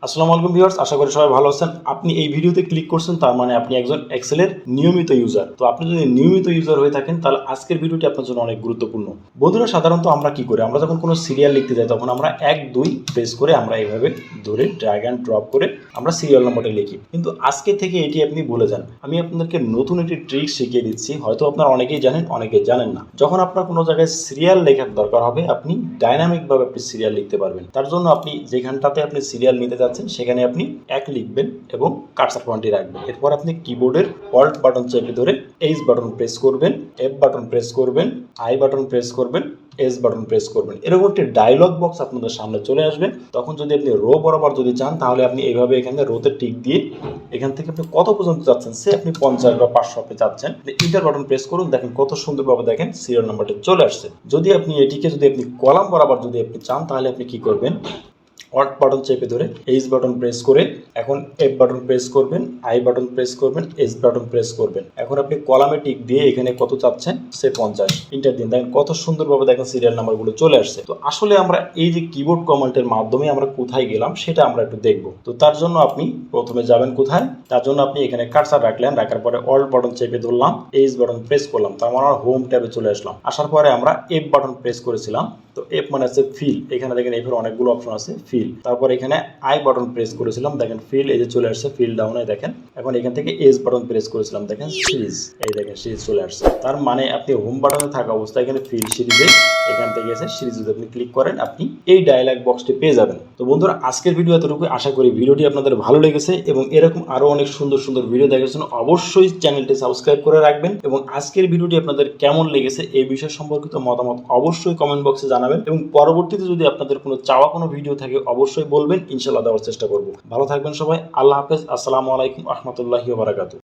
আসসালামু আলাইকুম ভিউয়ার্স, আশা করি সবাই ভালো আছেন। আপনি এই ভিডিওতে ক্লিক করছেন, তার মানে আপনি একজন এক্সেলের নিয়মিত ইউজার। তো আপনি যদি নিয়মিত ইউজার হয়ে থাকেন, তাহলে আজকের ভিডিওটি আপনার জন্য অনেক গুরুত্বপূর্ণ। বন্ধুরা, সাধারণত আমরা কি করি, আমরা যখন কোনো সিরিয়াল লিখতে যাই তখন আমরা 1-2 প্রেস করে আমরা এইভাবে ধরে ড্র্যাগ অ্যান্ড ড্রপ করে আমরা সিরিয়াল নাম্বারটা লিখি। কিন্তু আজকে থেকে এটি আপনি ভুলে যান। আমি আপনাদেরকে নতুন একটি ট্রিক শিখিয়ে দিচ্ছি, হয়তো আপনারা অনেকেই জানেন, অনেকেই জানেন না। যখন আপনার কোনো জায়গায় সিরিয়াল লেখার দরকার হবে, আপনি ডাইনামিকভাবে আপনি সিরিয়াল লিখতে পারবেন। তার জন্য আপনি যেখানটাতে আপনি সিরিয়াল নিতে যাচ্ছেন সেখানে আপনি 1 লিখবেন এবং কার্সার পয়েন্টটি রাখবেন। এরপর আপনি কিবোর্ডের অল্ট বাটন চেপে ধরে এইচ বাটন প্রেস করবেন, এফ বাটন প্রেস করবেন, আই বাটন প্রেস করবেন, এস বাটন প্রেস করবেন। এরকম একটি ডায়লগ বক্স আপনাদের সামনে চলে আসবে। তখন যদি আপনি রো বরাবর যদি চান, তাহলে আপনি এইভাবে এখানে রোতে টিক দিয়ে এখান থেকে আপনি কত পর্যন্ত যাচ্ছেন, সে আপনি 50 বা 500 আপনি চাচ্ছেন, ইন্টার বাটন প্রেস করুন। দেখেন কত সুন্দরভাবে দেখেন সিরিয়াল নাম্বারটা চলে আসছে। যদি আপনি এটিকে যদি আপনি কলাম বরাবর যদি আপনি চান, তাহলে আপনি কি করবেন, অল্ট বাটন চেপে ধরে এইচ বাটন প্রেস করে এখন এফ বাটন প্রেস করবেন, আই বাটন প্রেস করবেন, এস বাটন প্রেস করবেন। এখন আপনি কলামে টিক দিয়ে এখানে কত চাচ্ছেন, সে 50 ইন্টার দিন। দেখেন কত সুন্দরভাবে দেখেন সিরিয়াল নাম্বারগুলো চলে আসছে। তো আসলে আমরা এই যে কিবোর্ড কমান্ডের মাধ্যমে আমরা কোথায় গেলাম সেটা আমরা একটু দেখব। তো তার জন্য আপনি প্রথমে যাবেন কোথায়, তার জন্য আপনি এখানে কার্সার রাখলেন, রাখার পরে অল্ট বাটন চেপে ধরলাম, এইচ বাটন প্রেস করলাম, তার মানে হোম ট্যাবে চলে আসলাম। আসার পরে আমরা এফ বাটন প্রেস করেছিলাম। তো এফ মানে আছে ফিল, এখানে দেখেন এফের অনেকগুলো অপশন আছে, ফিল। তারপর এখানে আই বাটন প্রেস করেছিলাম, দেখেন ফিল, এই যে চলে আসছে ফিল ডাউনে দেখেন। এখন এখান থেকে এস বাটন প্রেস করেছিলাম, দেখেন সিরিজ, এই দেখেন সিরিজ চলে আসছে। তার মানে আপনি হোম বাটনে থাকা অবস্থায় এখানে ফিল সিরিজে এখান থেকে এসে সিরিজ যদি আপনি ক্লিক করেন, আপনি এই ডায়লগ বক্সটি পেয়ে যাবেন। তো বন্ধুরা, আজকের ভিডিও এতটুকু। আশা করি ভিডিওটি আপনাদের ভালো লেগেছে এবং এরকম আরো অনেক সুন্দর সুন্দর ভিডিও দেখার জন্য অবশ্যই চ্যানেলটি সাবস্ক্রাইব করে রাখবেন। এবং আজকের ভিডিওটি আপনাদের কেমন লেগেছে এই বিষয় সম্পর্কিত মতামত অবশ্যই কমেন্ট বক্সে জানাবেন এবং পরবর্তীতে যদি আপনাদের কোনো চাওয়া কোনো ভিডিও থাকে অবশ্যই বলবেন, ইনশাআল্লাহ দেওয়ার চেষ্টা করব। ভালো থাকবেন সবাই। আল্লাহ হাফেজ। আসসালামু আলাইকুম রহমতুল্লাহি ওয়া বারাকাতুহু।